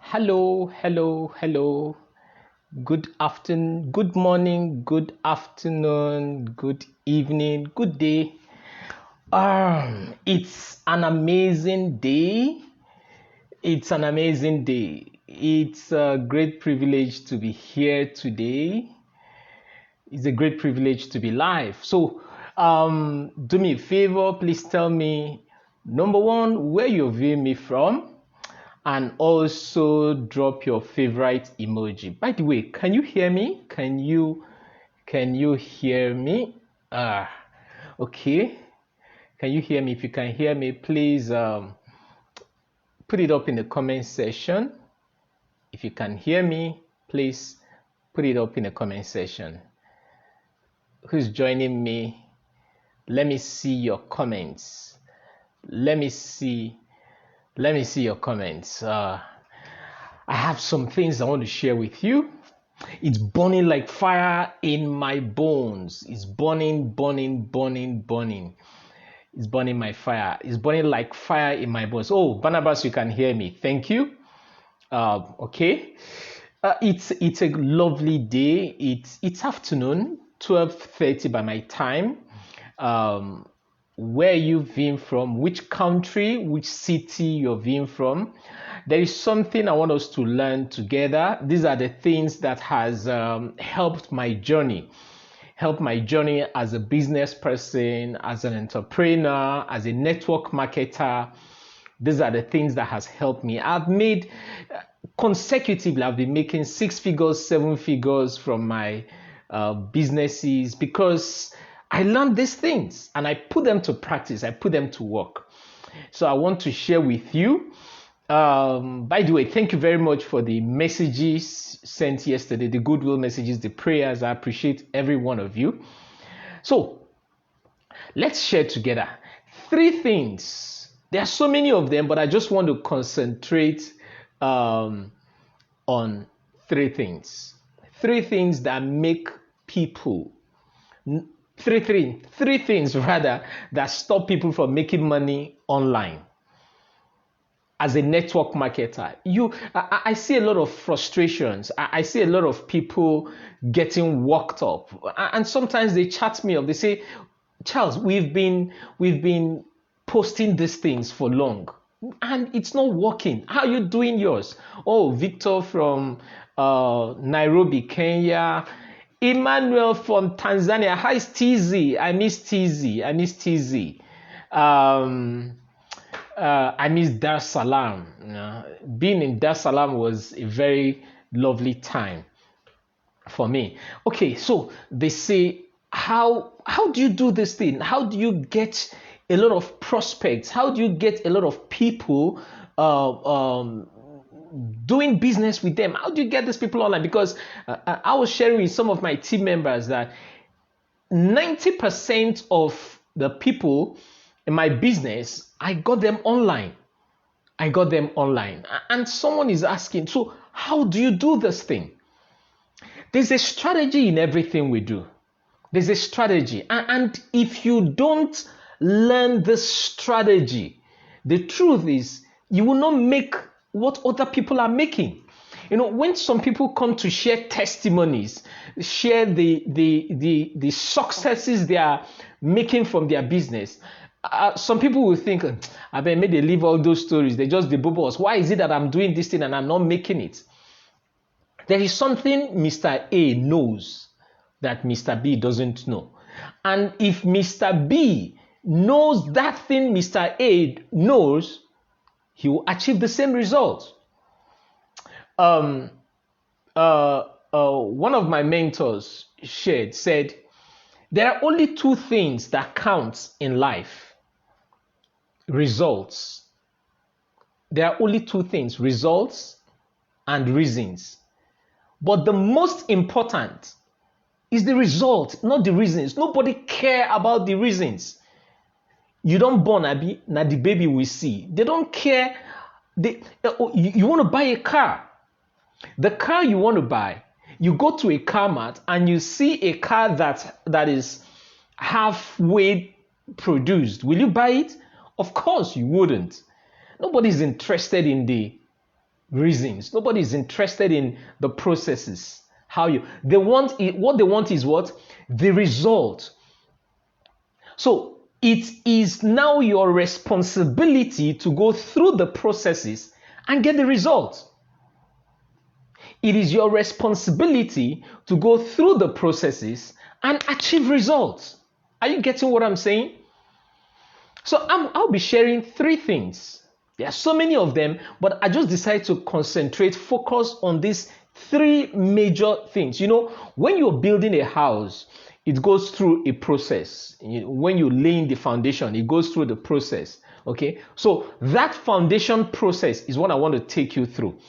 Hello, hello, hello. Good afternoon, good morning, good afternoon, good evening, good day. It's an amazing day. It's an amazing day. It's a great privilege to be here today. It's a great privilege to be live. So, do me a favor, please tell me number one, where you're viewing me from, and also drop your favorite emoji. By the way, can you hear me? Can you hear me? Ah, okay. Can you hear me? If you can hear me, please put it up in the comment section. If you can hear me, please put it up in the comment section. Who's joining me? Let me see your comments. Let me see your comments. I have some things I want to share with you. It's burning like fire in my bones. It's burning, burning, burning, burning. It's burning my fire. It's burning like fire in my bones. Oh, Barnabas, you can hear me. Thank you. Okay. It's a lovely day. It's afternoon, 12:30 by my time. Where you've been from, which country, which city you're been from. There is something I want us to learn together. These are the things that has helped my journey as a business person, as an entrepreneur, as a network marketer. These are the things that has helped me. I've made consecutively, I've been making 6 figures, 7 figures from my businesses because I learned these things and I put them to practice. I put them to work. So I want to share with you. By the way, thank you very much for the messages sent yesterday, the goodwill messages, the prayers. I appreciate every one of you. So let's share together 3 things. There are so many of them, but I just want to concentrate on 3 things. 3 things that make people, three things rather, that stop people from making money online. As a network marketer, I see a lot of frustrations. I see a lot of people getting worked up, and sometimes they chat me up. They say, "Charles, we've been posting these things for long, and it's not working. How are you doing yours?" Oh, Victor from Nairobi, Kenya. Emmanuel from Tanzania. Hi, TZ. I miss TZ. I miss Dar es Salaam. Being in Dar es Salaam was a very lovely time for me. Okay, so they say, how do you do this thing? How do you get a lot of prospects? How do you get a lot of people doing business with them? How do you get these people online? Because I was sharing with some of my team members that 90% of the people in my business, I got them online. And someone is asking, so how do you do this thing? There's a strategy in everything we do. There's a strategy. And if you don't learn this strategy, the truth is you will not make what other people are making. When some people come to share testimonies, share the successes they are making from their business, some people will think, I bet maybe they leave all those stories. They just the bubbles. Why is it that I'm doing this thing and I'm not making it? There is something Mr. A knows that Mr. B doesn't know. And if Mr. B knows that thing Mr. A knows, he will achieve the same result. One of my mentors said, there are only 2 things that count in life. Results. There are only 2 things, results and reasons. But the most important is the result, not the reasons. Nobody care about the reasons. You don't born, Abi, now the baby we see. They don't care. You want to buy a car. The car you want to buy, you go to a car mart and you see a car that is halfway produced. Will you buy it? Of course you wouldn't. Nobody's interested in the reasons. Nobody is interested in the processes. What they want is what? The result. So it is now your responsibility to go through the processes and get the result. It is your responsibility to go through the processes and achieve results. Are you getting what I'm saying? So I'll be sharing 3 things. There are so many of them, but I just decided to focus on these 3 major things. When you're building a house, it goes through a process. When you're laying the foundation, it goes through the process. Okay, so that foundation process is what I want to take you through.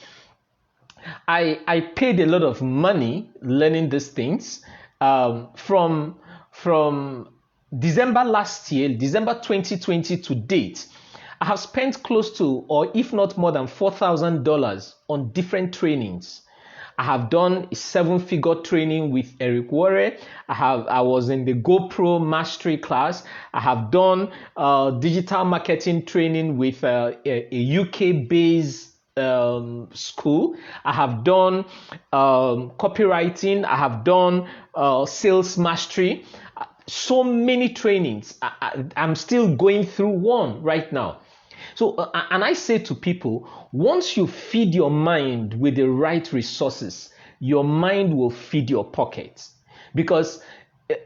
I paid a lot of money learning these things from December last year, December 2020 to date. I have spent close to, or if not more than $4,000 on different trainings. I have done a 7-figure training with Eric Warre. I was in the GoPro mastery class. I have done digital marketing training with a UK-based school. I have done copywriting. I have done sales mastery. So many trainings. I'm still going through one right now. So, and I say to people, once you feed your mind with the right resources, your mind will feed your pockets. Because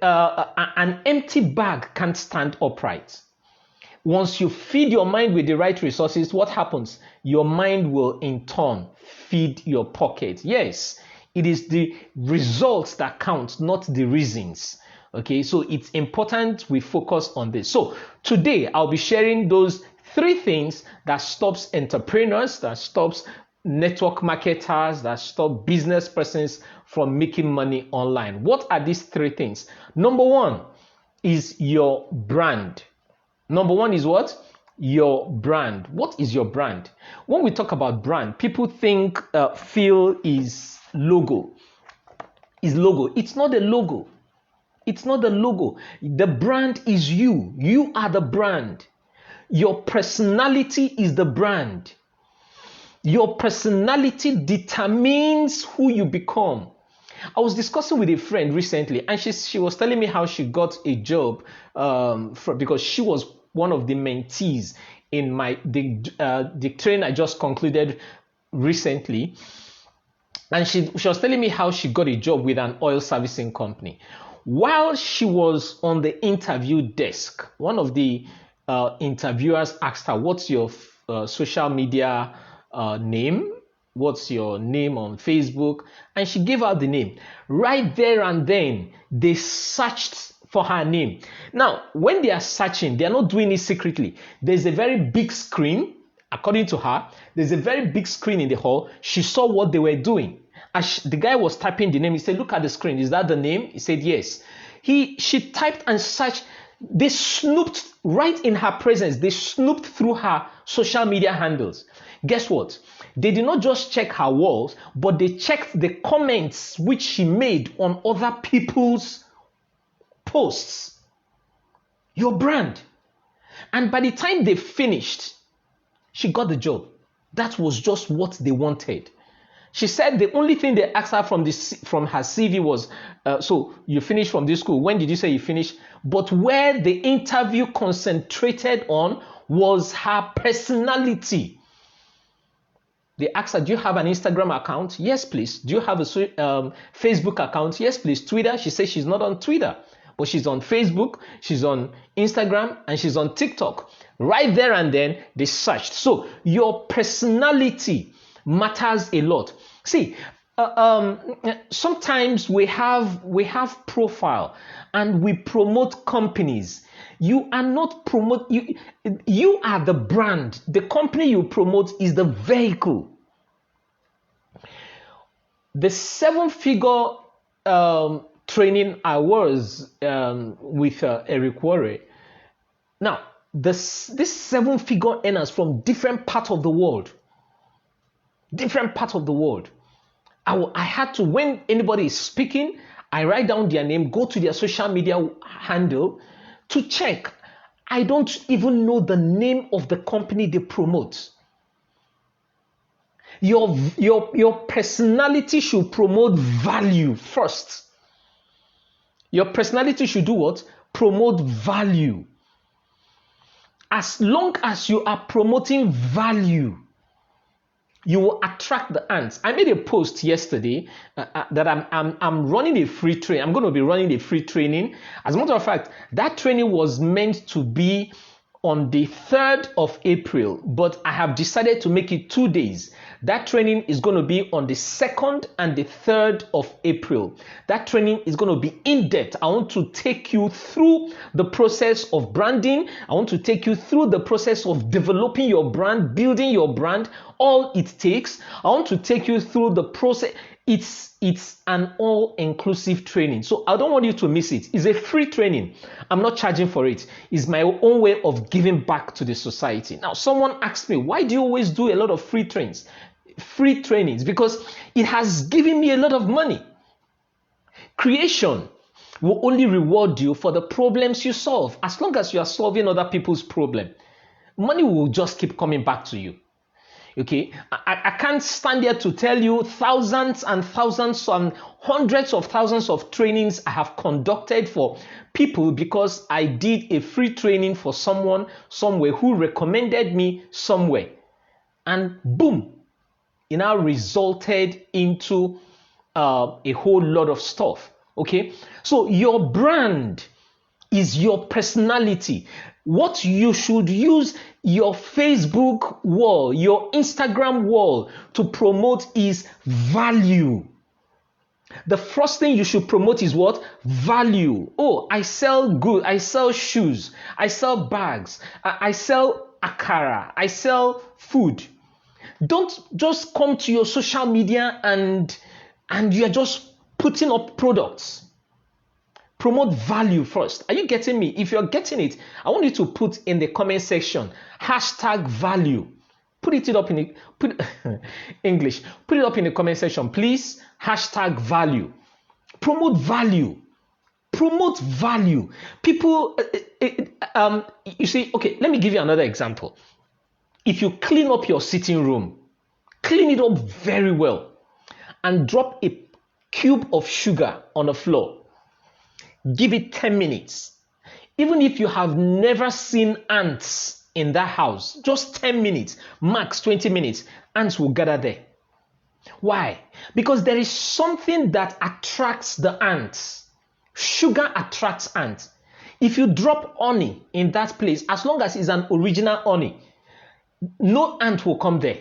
an empty bag can't stand upright. Once you feed your mind with the right resources, what happens? Your mind will in turn feed your pocket. Yes, it is the results that count, not the reasons. Okay, so it's important we focus on this. So today I'll be sharing those 3 things that stops entrepreneurs, that stops network marketers, that stop business persons from making money online. What are these 3 things? Number 1 is your brand. Number 1 is what? Your brand. What is your brand? When we talk about brand, people think feel is logo. Is logo. It's not a logo. It's not the logo. The brand is you. You are the brand. Your personality is the brand. Your personality determines who you become. I was discussing with a friend recently, and she was telling me how she got a job because she was one of the mentees in the training I just concluded recently. And she was telling me how she got a job with an oil servicing company. While she was on the interview desk, one of the interviewers asked her, "What's your social media name? What's your name on Facebook?" And she gave out the name. Right there and then, they searched for her name. Now, when they are searching, they are not doing it secretly. There's a very big screen, according to her. There's a very big screen in the hall. She saw what they were doing. As the guy was typing the name, he said, "Look at the screen. Is that the name?" He said, "Yes." She typed and searched. They snooped right in her presence. They snooped through her social media handles. Guess what? They did not just check her walls, but they checked the comments which she made on other people's posts. Your brand. And by the time they finished, she got the job. That was just what they wanted. She said the only thing they asked her from her CV was, so you finished from this school. When did you say you finished? But where the interview concentrated on was her personality. They asked her, "Do you have an Instagram account?" "Yes, please." "Do you have a Facebook account?" "Yes, please." "Twitter?" She says she's not on Twitter, but she's on Facebook, she's on Instagram, and she's on TikTok. Right there and then, they searched. So your personality matters a lot. See, sometimes we have profile and we promote companies. You are not you are the brand. The company you promote is the vehicle. The 7-figure training I was with Eric Warre. Now, this 7-figure earners from different parts of the world. I had to, when anybody is speaking, I write down their name, go to their social media handle to check. I don't even know the name of the company they promote. Your personality should promote value first. Your personality should do what? Promote value. As long as you are promoting value, you will attract the ants. I made a post yesterday that I'm running a free training. I'm going to be running a free training. As a matter of fact, that training was meant to be on the 3rd of April, but I have decided to make it 2 days. That training is going to be on the 2nd and the 3rd of April. That training is going to be in depth. I want to take you through the process of branding. I want to take you through the process of developing your brand, building your brand, all it takes. I want to take you through the process. It's an all-inclusive training. So I don't want you to miss it. It's a free training. I'm not charging for it. It's my own way of giving back to the society. Now, someone asked me, why do you always do a lot of free trainings? Free trainings, because it has given me a lot of money. Creation will only reward you for the problems you solve. As long as you are solving other people's problem, money will just keep coming back to you. Okay, I can't stand here to tell you thousands and thousands and hundreds of thousands of trainings I have conducted for people because I did a free training for someone somewhere who recommended me somewhere. And boom, it now resulted into a whole lot of stuff. Okay, so your brand is your personality. What you should use your Facebook wall, your Instagram wall to promote is value. The first thing you should promote is what? Value. Oh, I sell goods, I sell shoes, I sell bags, I sell akara, I sell food. Don't just come to your social media and you're just putting up products. Promote value first. Are you getting me? If you're getting it, I want you to put in the comment section #value. Put it up in the English. Put it up in the comment section, please. #value. Promote value. Promote value. People, you see, okay, let me give you another example. If you clean up your sitting room, clean it up very well, and drop a cube of sugar on the floor. Give it 10 minutes. Even if you have never seen ants in that house, just 10 minutes, max 20 minutes, ants will gather there. Why? Because there is something that attracts the ants. Sugar attracts ants. If you drop honey in that place, as long as it's an original honey, no ant will come there.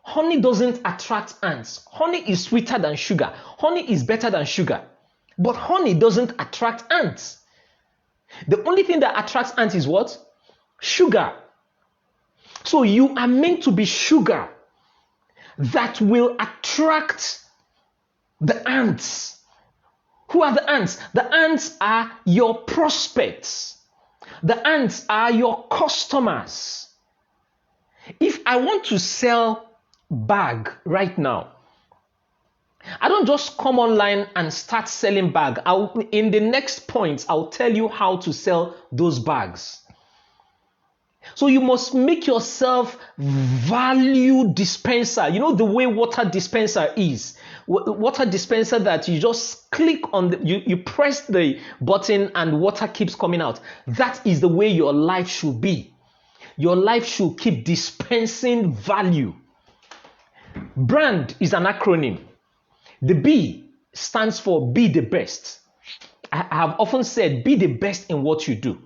Honey doesn't attract ants. Honey is sweeter than sugar. Honey is better than sugar. But honey doesn't attract ants. The only thing that attracts ants is what? Sugar. So you are meant to be sugar that will attract the ants. Who are the ants? The ants are your prospects. The ants are your customers. If I want to sell bag right now, I don't just come online and start selling bag. In the next points, I'll tell you how to sell those bags. So you must make yourself value dispenser. You know the way water dispenser is. Water dispenser that you just click on, you press the button and water keeps coming out. That is the way your life should be. Your life should keep dispensing value. Brand is an acronym. The B stands for be the best. I have often said, be the best in what you do.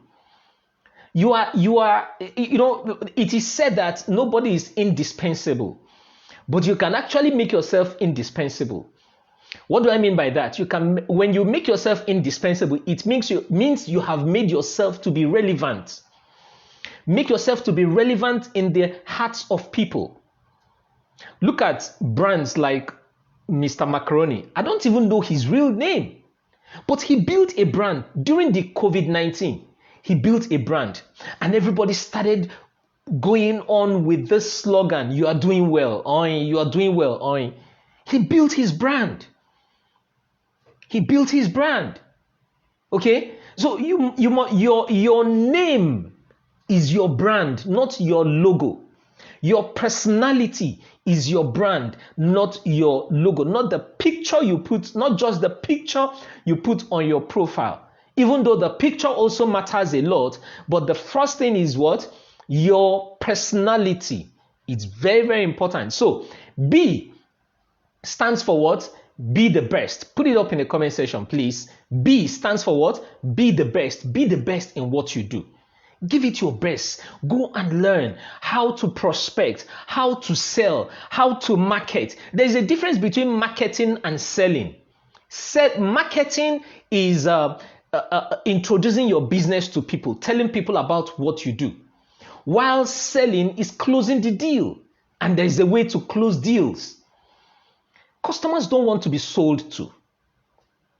You are, it is said that nobody is indispensable, but you can actually make yourself indispensable. What do I mean by that? When you make yourself indispensable, it means you have made yourself to be relevant. Make yourself to be relevant in the hearts of people. Look at brands like Mr. Macaroni. I don't even know his real name, but he built a brand during the COVID-19. He built a brand and everybody started going on with this slogan, you are doing well, oin, you are doing well, oin. He built his brand. He built his brand. Okay? So your name is your brand, not your logo. Your personality is your brand, not your logo, not the picture you put, not just the picture you put on your profile. Even though the picture also matters a lot, but the first thing is what? Your personality. It's very, very important. So B stands for what? Be the best. Put it up in the comment section, please. B stands for what? Be the best. Be the best in what you do. Give it your best. Go and learn how to prospect, how to sell, how to market. There's a difference between marketing and selling. Marketing is introducing your business to people, telling people about what you do. While selling is closing the deal. And there's a way to close deals. Customers don't want to be sold to.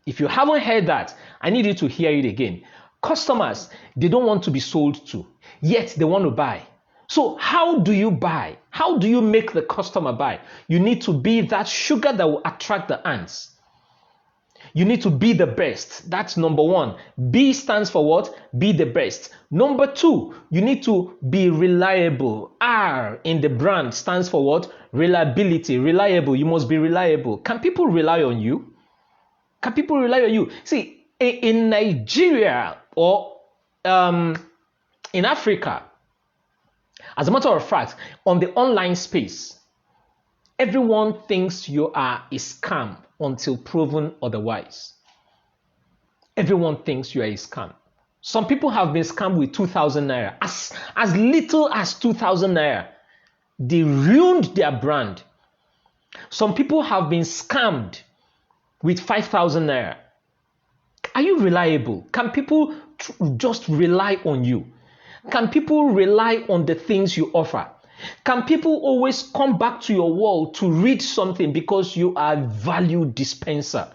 If you haven't heard that, I need you to hear it again. Customers, they don't want to be sold to, yet they want to buy. So how do you buy? How do you make the customer buy? You need to be that sugar that will attract the ants. You need to be the best. That's number one. B stands for what? Be the best. Number two, you need to be reliable. R in the brand stands for what? Reliability. Reliable. You must be reliable. Can people rely on you? Can people rely on you? See, in Nigeria or in Africa, as a matter of fact, on the online space, everyone thinks you are a scam until proven otherwise. Everyone thinks you are a scam. Some people have been scammed with 2,000 naira. As little as 2,000 naira. They ruined their brand. Some people have been scammed with 5,000 naira. Are you reliable? Can people just rely on you? Can people rely on the things you offer? Can people always come back to your wall to read something because you are a value dispenser?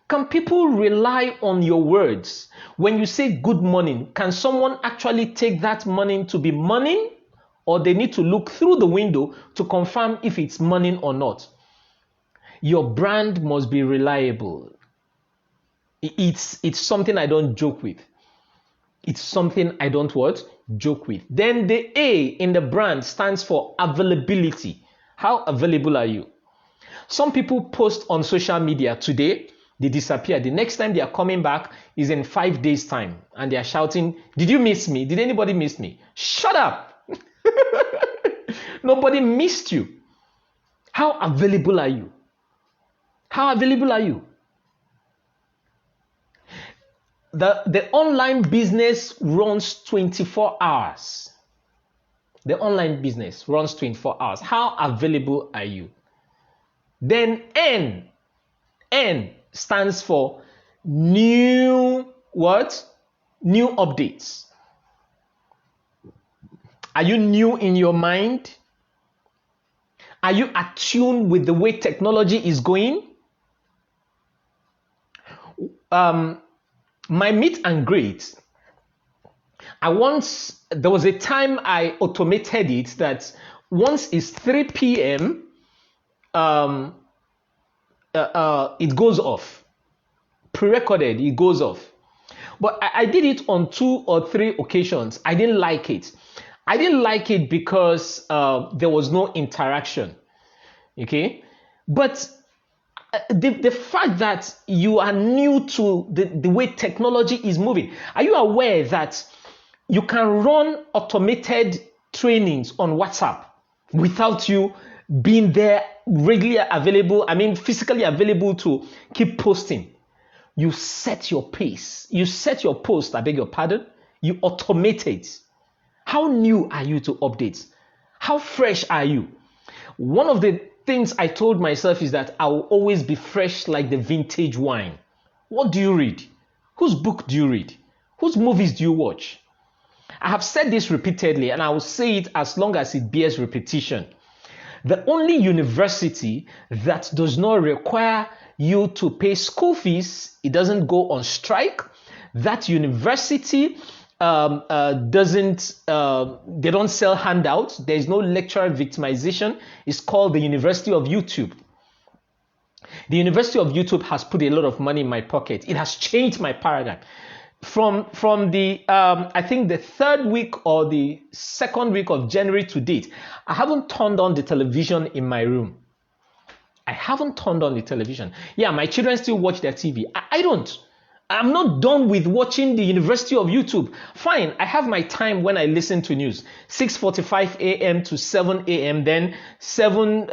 Can people rely on your words? When you say good morning, can someone actually take that morning to be morning? Or they need to look through the window to confirm if it's morning or not? Your brand must be reliable. It's something I don't joke with. It's something I don't what? Joke with. Then the A in the brand stands for availability. How available are you? Some people post on social media today, they disappear. The next time they are coming back is in 5 days' time. And they are shouting, did you miss me? Did anybody miss me? Shut up! Nobody missed you. How available are you? How available are you? The online business runs 24 hours. The online business runs 24 hours. How available are you? Then N stands for new what? New updates. Are you new in your mind? Are you attuned with the way technology is going? My meet and greet, there was a time I automated it that once it's 3 p.m., it goes off. Pre-recorded, it goes off. But I did it on 2 or 3 occasions. I didn't like it. I didn't like it because there was no interaction. Okay? But the fact that you are new to the way technology is moving, are you aware that you can run automated trainings on WhatsApp without you being there regularly available, physically available to keep posting? You set your pace. You set your post, I beg your pardon. You automate it. How new are you to updates? How fresh are you? One of the things I told myself is that I will always be fresh like the vintage wine. What do you read? Whose book do you read? Whose movies do you watch? I have said this repeatedly, and I will say it as long as it bears repetition. The only university that does not require you to pay school fees, it doesn't go on strike, that university they don't sell handouts. There is no lecturer victimization. It's called the University of YouTube. The University of YouTube has put a lot of money in my pocket. It has changed my paradigm. from the I think the third week or the second week of January to date, I haven't turned on the television in my room. I haven't turned on the television. Yeah, my children still watch their TV. I don't. I'm not done with watching the University of YouTube. Fine, I have my time when I listen to news. 6:45 a.m. to 7 a.m. Then 7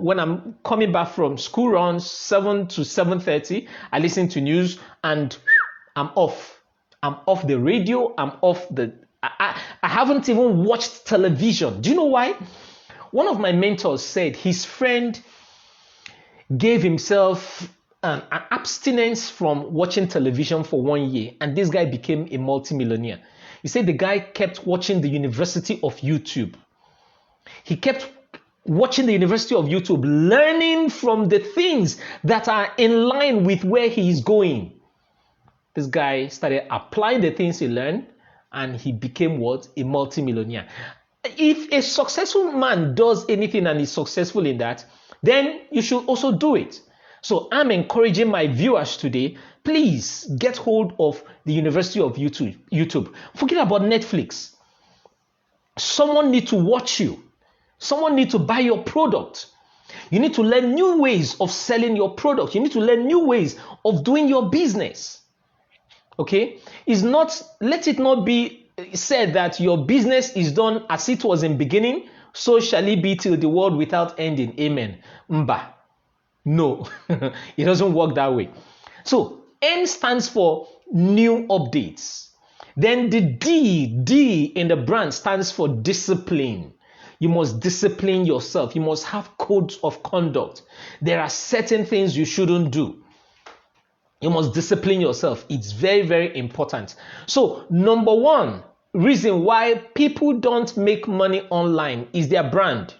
when I'm coming back from school runs, 7 to 7:30, I listen to news and I'm off. I'm off the radio. I'm off the. I haven't even watched television. Do you know why? One of my mentors said his friend gave himself an abstinence from watching television for 1 year, and this guy became a multimillionaire. He said the guy kept watching the University of YouTube. He kept watching the University of YouTube, learning from the things that are in line with where he is going. This guy started applying the things he learned, and he became what? A multimillionaire. If a successful man does anything and is successful in that, then you should also do it. So I'm encouraging my viewers today, please get hold of the University of YouTube. Forget about Netflix. Someone needs to watch you. Someone needs to buy your product. You need to learn new ways of selling your product. You need to learn new ways of doing your business. Okay? Let it not be said that your business is done as it was in beginning, so shall it be till the world without ending. Amen. Mba. No, it doesn't work that way. So N stands for new updates. Then the D in the brand stands for discipline. You must discipline yourself. You must have codes of conduct. There are certain things you shouldn't do. You must discipline yourself. It's very, very important. So number one reason why people don't make money online is their brand.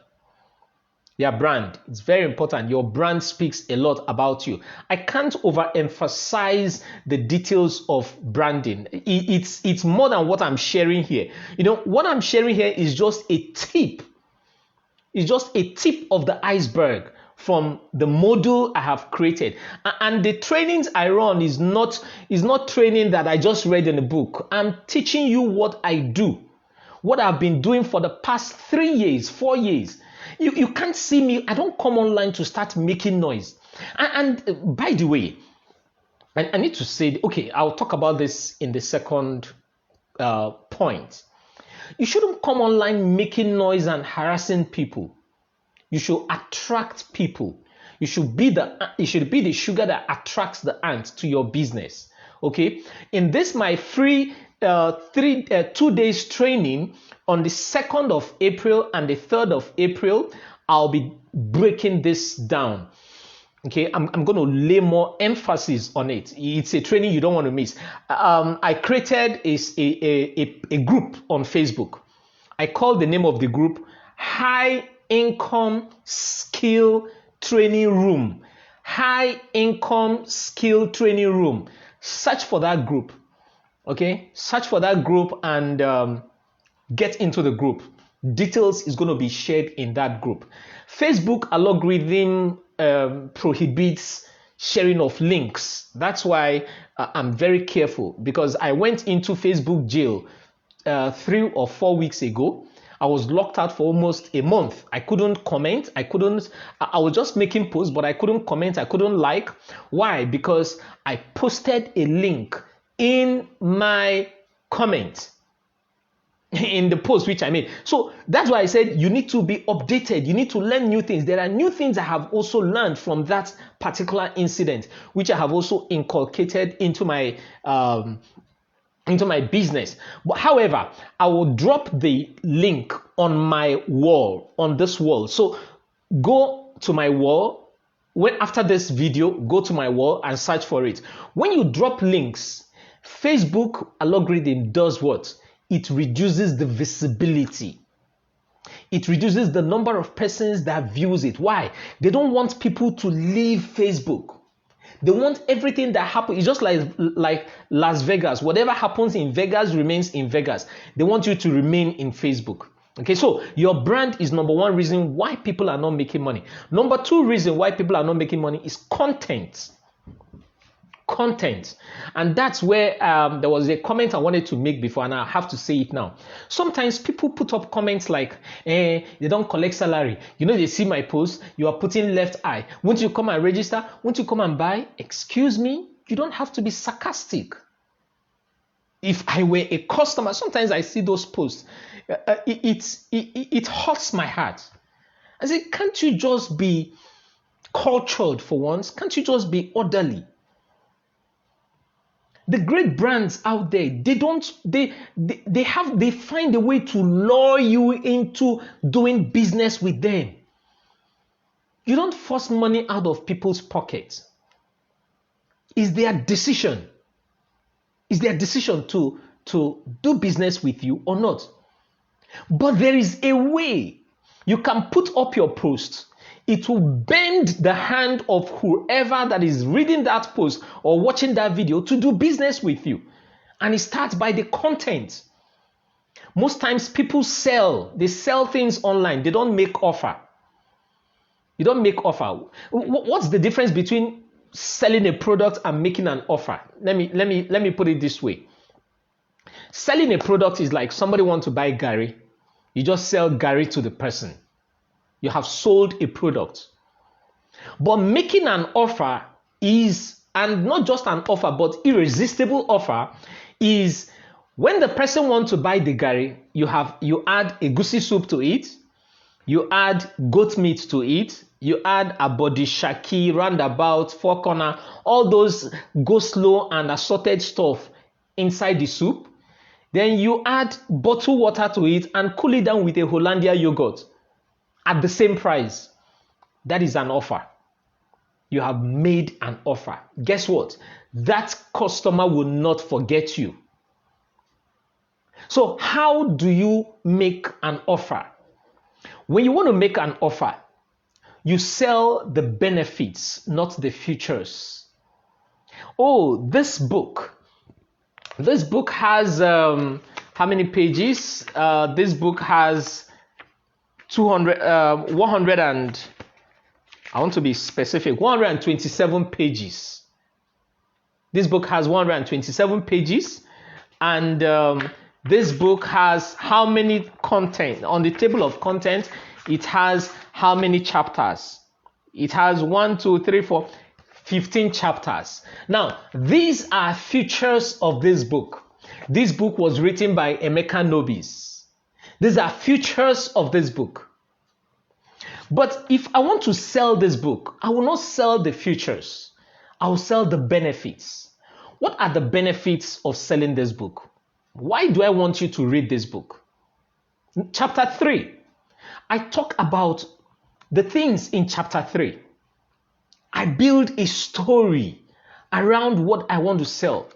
Their brand. It's very important. Your brand speaks a lot about you. I can't overemphasize the details of branding. It's more than what I'm sharing here. You know, what I'm sharing here is just a tip. It's just a tip of the iceberg from the model I have created. And the trainings I run is not training that I just read in a book. I'm teaching you what I do. What I've been doing for the past 3 years, 4 years. You can't see me. I don't come online to start making noise. And by the way, I need to say, okay, I'll talk about this in the second point. You shouldn't come online making noise and harassing people. You should attract people. You should be the sugar that attracts the ant to your business. Okay. In this my free 2 days training on the 2nd of April and the 3rd of April, I'll be breaking this down. Okay, I'm going to lay more emphasis on it. It's a training you don't want to miss. I created a group on Facebook. I call the name of the group High Income Skill Training Room. High Income Skill Training Room. Search for that group. Okay, search for that group and get into the group. Details is going to be shared in that group. Facebook algorithm prohibits sharing of links. That's why I'm very careful, because I went into Facebook jail 3 or 4 weeks ago. I was locked out for almost a month. I couldn't comment. I was just making posts, but I couldn't comment. I couldn't like. Why? Because I posted a link in my comment in the post which I made. So that's why I said you need to be updated. You need to learn new things. There are new things I have also learned from that particular incident, which I have also inculcated into my business. But however, I will drop the link on my wall, on this wall. So go to my wall. After this video, go to my wall and search for it. When you drop links, Facebook algorithm does what? It reduces the visibility. It reduces the number of persons that views it. Why? They don't want people to leave Facebook. They want everything that happens. It's just like Las Vegas. Whatever happens in Vegas remains in Vegas. They want you to remain in Facebook. Okay, so your brand is number one reason why people are not making money. Number two reason why people are not making money is content. content. And that's where there was a comment I wanted to make before, and I have to say it now. Sometimes people put up comments like, they don't collect salary. They see my post, you are putting left eye. Won't you come and register? Won't you come and buy? Excuse me, you don't have to be sarcastic. If I were a customer, sometimes I see those posts. It hurts my heart. I say, can't you just be cultured for once? Can't you just be orderly? The great brands out there, they find a way to lure you into doing business with them. You don't force money out of people's pockets. It's their decision. It's their decision to do business with you or not. But there is a way you can put up your post. It will bend the hand of whoever that is reading that post or watching that video to do business with you. And it starts by the content. Most times people they sell things online. They don't make offer. You don't make offer. What's the difference between selling a product and making an offer? Let me put it this way. Selling a product is like somebody wants to buy Gary. You just sell Gary to the person. You have sold a product. But making an offer is, and not just an offer, but irresistible offer, is when the person wants to buy the Gary, you add egusi soup to it, you add goat meat to it, you add a body shaki, roundabout, four corner, all those go slow and assorted stuff inside the soup. Then you add bottled water to it and cool it down with a Hollandia yogurt at the same price. That is an offer. You have made an offer. Guess what? That customer will not forget you. So how do you make an offer? When you want to make an offer, you sell the benefits, not the features. Oh, this book has how many pages? This book has 100 and I want to be specific, 127 pages. This book has 127 pages, and this book has how many content? On the table of content, it has how many chapters? It has 15 chapters. Now, these are features of this book. This book was written by Emeka Nobis. These are features of this book. But if I want to sell this book, I will not sell the features. I will sell the benefits. What are the benefits of selling this book? Why do I want you to read this book? Chapter 3. I talk about the things in chapter 3. I build a story around what I want to sell.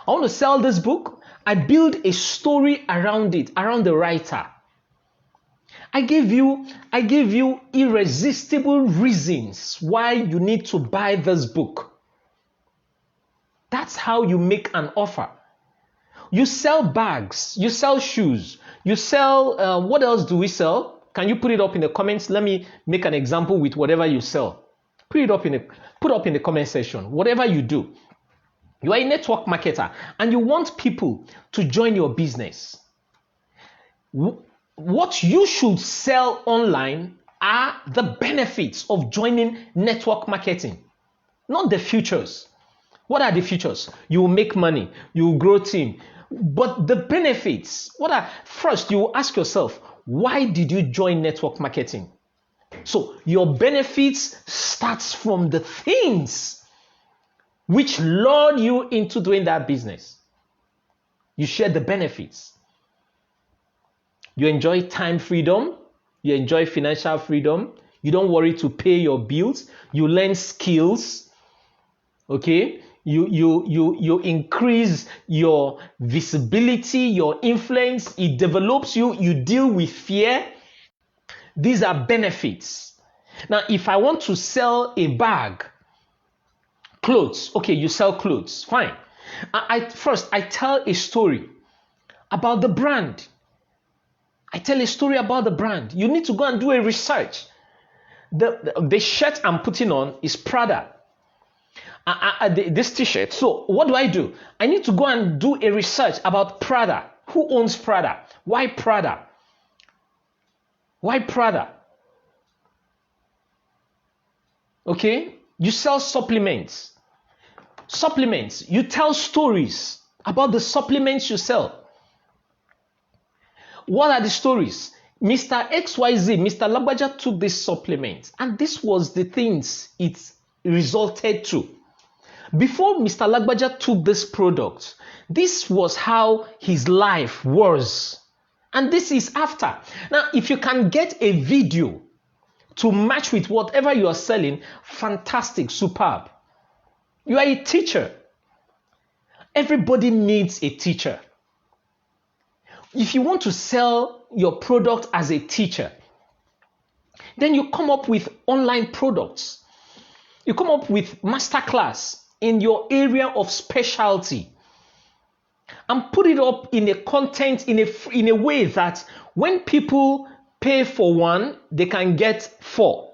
I want to sell this book. I build a story around it, around the writer. I give you irresistible reasons why you need to buy this book. That's how you make an offer. You sell bags, you sell shoes, you sell, what else do we sell? Can you put it up in the comments? Let me make an example with whatever you sell. Put up in the comment section. Whatever you do, you are a network marketer and you want people to join your business. What you should sell online are the benefits of joining network marketing, not the features. What are the features? You will make money, you will grow team. But the benefits, first you will ask yourself, why did you join network marketing? So your benefits starts from the things which lured you into doing that business. You share the benefits. You enjoy time freedom. You enjoy financial freedom. You don't worry to pay your bills. You learn skills. Okay? You increase your visibility, your influence. It develops you. You deal with fear. These are benefits. Now, if I want to sell a bag, clothes, okay, you sell clothes, fine. First, I tell a story about the brand. I tell a story about the brand. You need to go and do a research. The shirt I'm putting on is Prada. this t-shirt. So what do? I need to go and do a research about Prada. Who owns Prada? Why Prada? Why Prada? Okay, you sell supplements. Supplements. You tell stories about the supplements you sell. What are the stories? Mr. XYZ, Mr. Lagbaja took this supplement, and this was the things it resulted to. Before Mr. Lagbaja took this product, this was how his life was. And this is after. Now, if you can get a video to match with whatever you are selling, fantastic, superb. You are a teacher. Everybody needs a teacher. If you want to sell your product as a teacher, then you come up with online products. You come up with masterclass in your area of specialty and put it up in a content in a way that when people pay for one, they can get 4.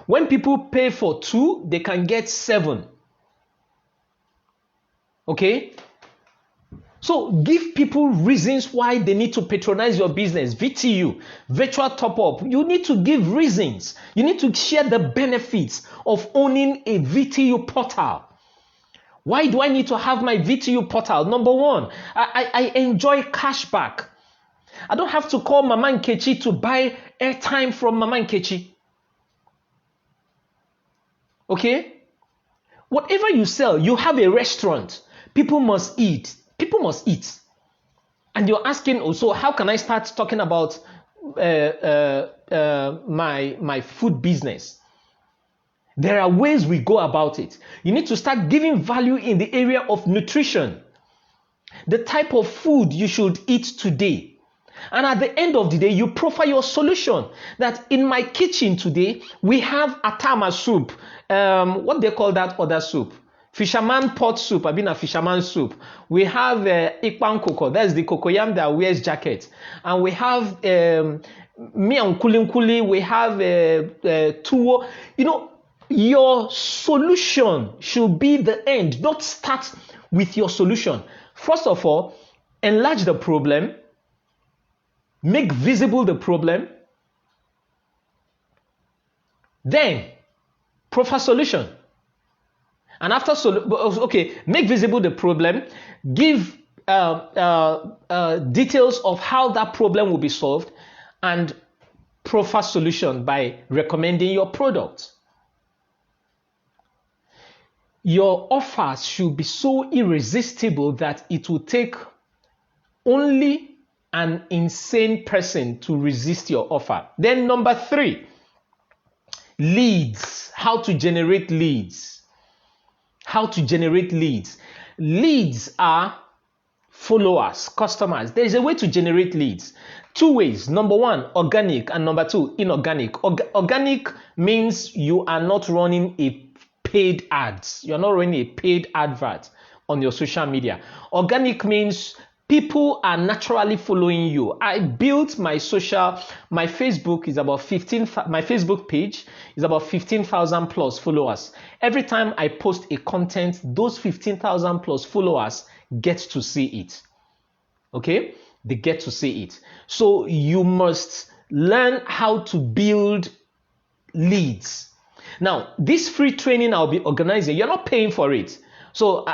When people pay for 2, they can get 7. Okay? So give people reasons why they need to patronize your business. VTU, virtual top-up. You need to give reasons. You need to share the benefits of owning a VTU portal. Why do I need to have my VTU portal? Number one, I enjoy cashback. I don't have to call Mama Nkechi to buy airtime from Mama Nkechi. Okay? Whatever you sell, you have a restaurant. People must eat. People must eat. And you're asking also, how can I start talking about my food business? There are ways we go about it. You need to start giving value in the area of nutrition. The type of food you should eat today. And at the end of the day, you profile your solution. That in my kitchen today, we have atama soup. What they call that other soup? Fisherman pot soup. I've been a fisherman soup. We have ikpan cocoa. That's the cocoyam that wears jacket. And we have miyan kulinkuli. We have tuwo. You know, your solution should be the end. Don't start with your solution. First of all, enlarge the problem. Make visible the problem. Then, profile solution. And after, make visible the problem. Give details of how that problem will be solved. And profile solution by recommending your product. Your offers should be so irresistible that it will take only an insane person to resist your offer. Then number 3, leads. How to generate leads. How to generate leads. Leads are followers, customers. There is a way to generate leads. 2 ways. Number 1, organic, and number 2, inorganic. Organic means you are not running a paid ads. You're not running a paid advert on your social media. Organic means people are naturally following you. I built my Facebook is about 15, my Facebook page is about 15,000 plus followers. Every time I post a content, those 15,000 plus followers get to see it. Okay? They get to see it. So you must learn how to build leads. Now, this free training I'll be organizing, you're not paying for it. So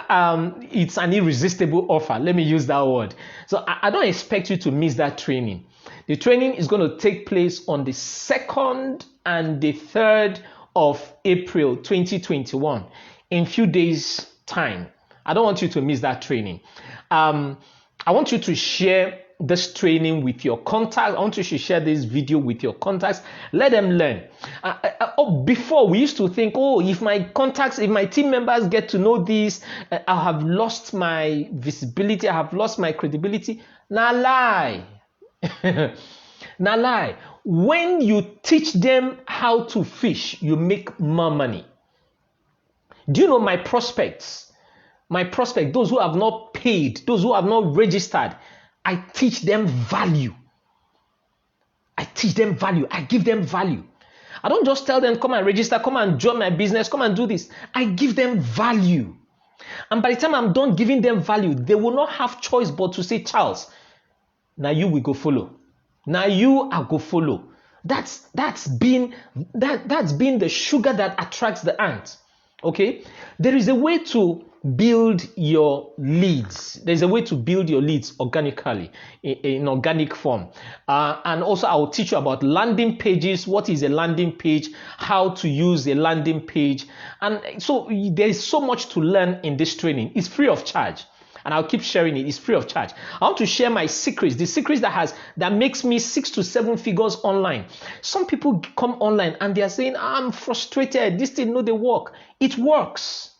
it's an irresistible offer. Let me use that word. So I don't expect you to miss that training. The training is going to take place on the 2nd and the 3rd of April 2021 in a few days' time. I don't want you to miss that training. I want you to share this training with your contacts. I want you to share this video with your contacts. Let them learn. Before, we used to think, if my contacts, if my team members get to know this, I have lost my visibility, I have lost my credibility. Nah lie. Nah lie. When you teach them how to fish, you make more money. Do you know my prospects? Those who have not paid, those who have not registered, I teach them value. I give them value. I don't just tell them, come and register, come and join my business, come and do this. I give them value. And by the time I'm done giving them value, they will not have choice but to say, Charles, now you will go follow. Now you are go follow. That's been the sugar that attracts the ant. Okay? There is a way to build your leads. There's a way to build your leads organically, in organic form. And also I will teach you about landing pages. What is a landing page? How to use a landing page. And so there is so much to learn in this training. It's free of charge. And I'll keep sharing it. It's free of charge. I want to share my secrets, the secrets that makes me 6 to 7 figures online. Some people come online and they are saying, I'm frustrated. This thing, no, they work. It works.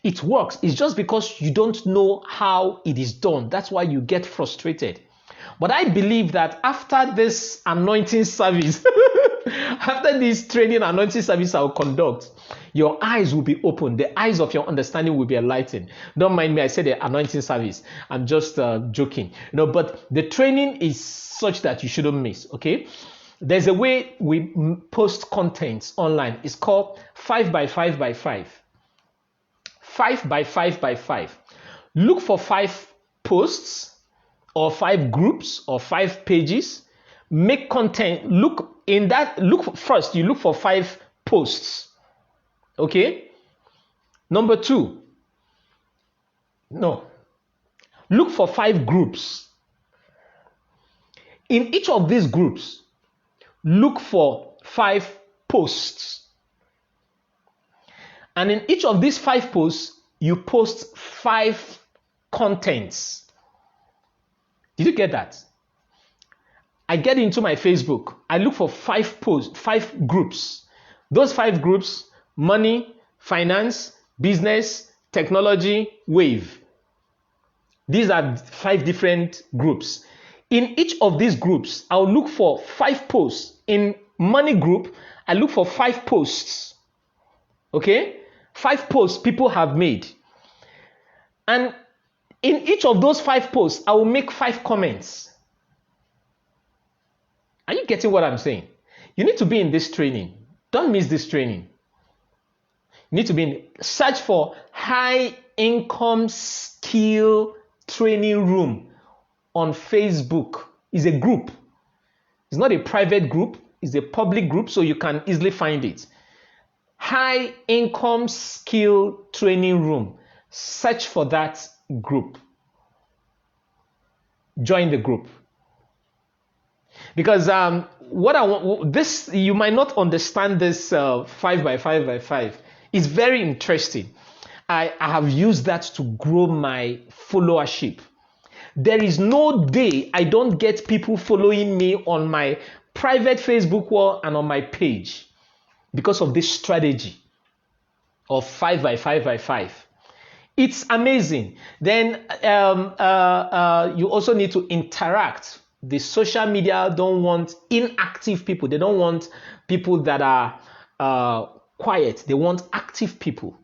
It works. It's just because you don't know how it is done. That's why you get frustrated. But I believe that after this anointing service, after this training anointing service I'll conduct, your eyes will be open. The eyes of your understanding will be enlightened. Don't mind me, I said the anointing service. I'm just joking. But the training is such that you shouldn't miss, okay? There's a way we post content online. It's called 5 by 5 by 5. 5 by 5 by 5. Look for 5 posts or 5 groups or 5 pages. Make content. Look first, you look for 5 posts. Okay? Number 2. Look for 5 groups. In each of these groups, look for 5 posts. And in each of these 5 posts, you post 5 contents. Did you get that? I get into my Facebook. I look for 5 posts, 5 groups. Those 5 groups: money, finance, business, technology, wave. These are 5 different groups. In each of these groups, I'll look for 5 posts. In money group, I look for 5 posts. Okay? 5 posts people have made. And in each of those 5 posts, I will make 5 comments. Are you getting what I'm saying? You need to be in this training. Don't miss this training. You need to be in, search for high income skill training room on Facebook. It's a group. It's not a private group. It's a public group, so you can easily find it. High income skill training room. Search for that group. Join the group. Because what I want, this, you might not understand this 5 by 5 by 5. It's very interesting. I have used that to grow my followership. There is no day I don't get people following me on my private Facebook wall and on my page because of this strategy of 5 by 5 by 5. It's amazing. Then you also need to interact. The social media don't want inactive people. They don't want people that are quiet. They want active people.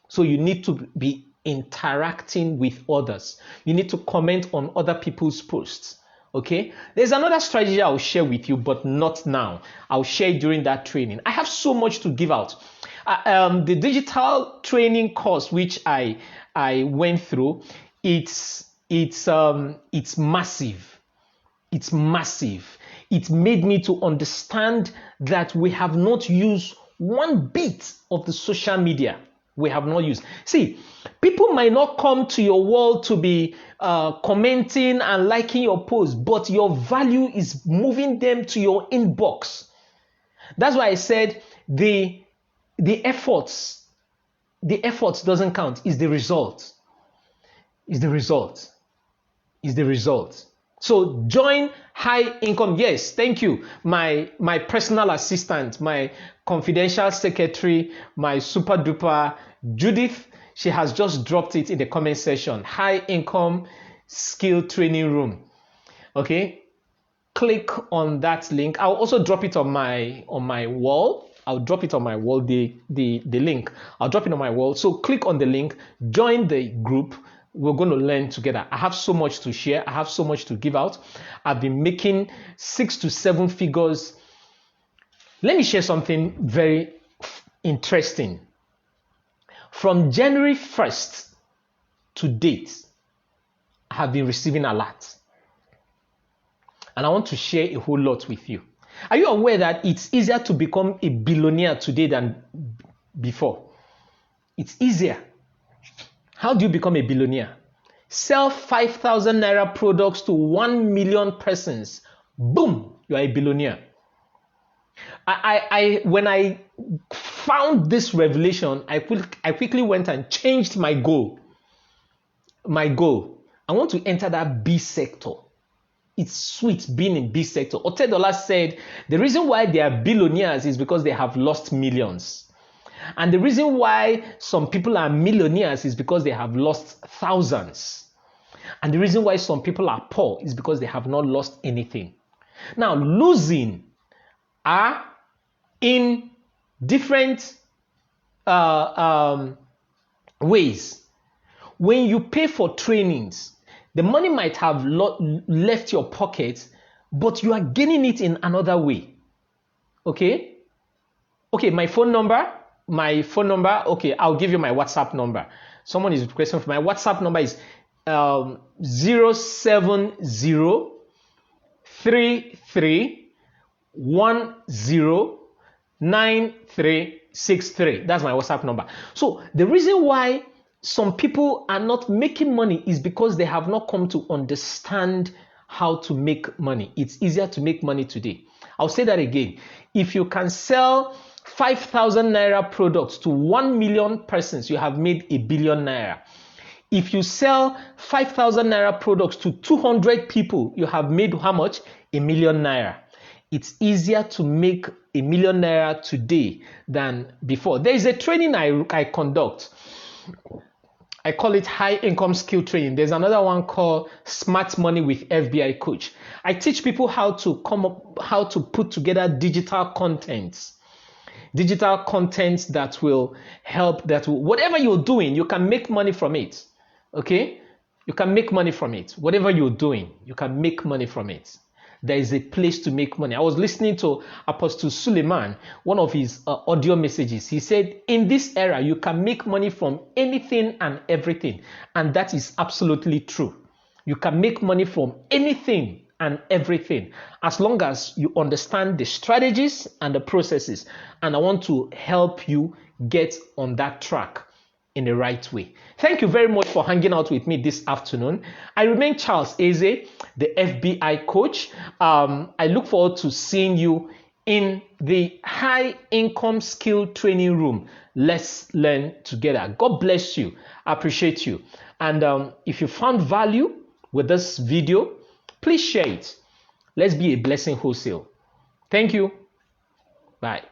So you need to be interacting with others. You need to comment on other people's posts. Okay? There's another strategy I'll share with you, but not now. I'll share it during that training. I have so much to give out. The digital training course which I went through, it's massive. It's massive. It made me to understand that we have not used one bit of the social media. We have not used. See, people might not come to your wall to be commenting and liking your post, but your value is moving them to your inbox. That's why I said the efforts doesn't count. It's the result. It's the result. It's the result. So join high income. Yes, thank you. My personal assistant, my confidential secretary, my super duper Judith, she has just dropped it in the comment section. High income skill training room. Okay, click on that link. I'll also drop it on my wall. I'll drop it on my wall, the link. I'll drop it on my wall. So click on the link, join the group. We're going to learn together. I have so much to share. I have so much to give out. I've been making 6 to 7 figures Let me share something very interesting. From January 1st to date, I have been receiving alerts. And I want to share a whole lot with you. Are you aware that it's easier to become a billionaire today than before? It's easier. How do you become a billionaire? Sell 5,000 naira products to 1 million persons. Boom, you are a billionaire. When I found this revelation, I quickly went and changed my goal. I want to enter that B sector. It's sweet being in B sector. Otedola said the reason why they are billionaires is because they have lost millions. And the reason why some people are millionaires is because they have lost thousands. And the reason why some people are poor is because they have not lost anything. Now, losing are in different ways. When you pay for trainings, the money might have left your pocket, but you are gaining it in another way. Okay? Okay, my phone number. Okay, I'll give you my WhatsApp number. Someone is requesting for my WhatsApp number is 07033109363. That's my WhatsApp number. So the reason why some people are not making money is because they have not come to understand how to make money. It's easier to make money today. I'll say that again. If you can sell 5,000 naira products to 1 million persons, you have made a billion naira. If you sell 5,000 naira products to 200 people, you have made how much? A million naira. It's easier to make a million naira today than before. There is a training I conduct. I call it high income skill training. There's another one called Smart Money with FBI Coach. I teach people how to put together digital contents that will help, whatever you're doing, you can make money from it. Okay? You can make money from it. Whatever you're doing, you can make money from it. There is a place to make money. I was listening to Apostle Suleiman, one of his audio messages. He said, in this era, you can make money from anything and everything. And that is absolutely true. You can make money from anything and everything, as long as you understand the strategies and the processes. And I want to help you get on that track in the right way. Thank you very much for hanging out with me this afternoon. I remain Charles Eze, the FBI coach. I look forward to seeing you in the high income skill training room. Let's learn together. God bless you. I appreciate you. And if you found value with this video, please share it. Let's be a blessing wholesale. Thank you. Bye.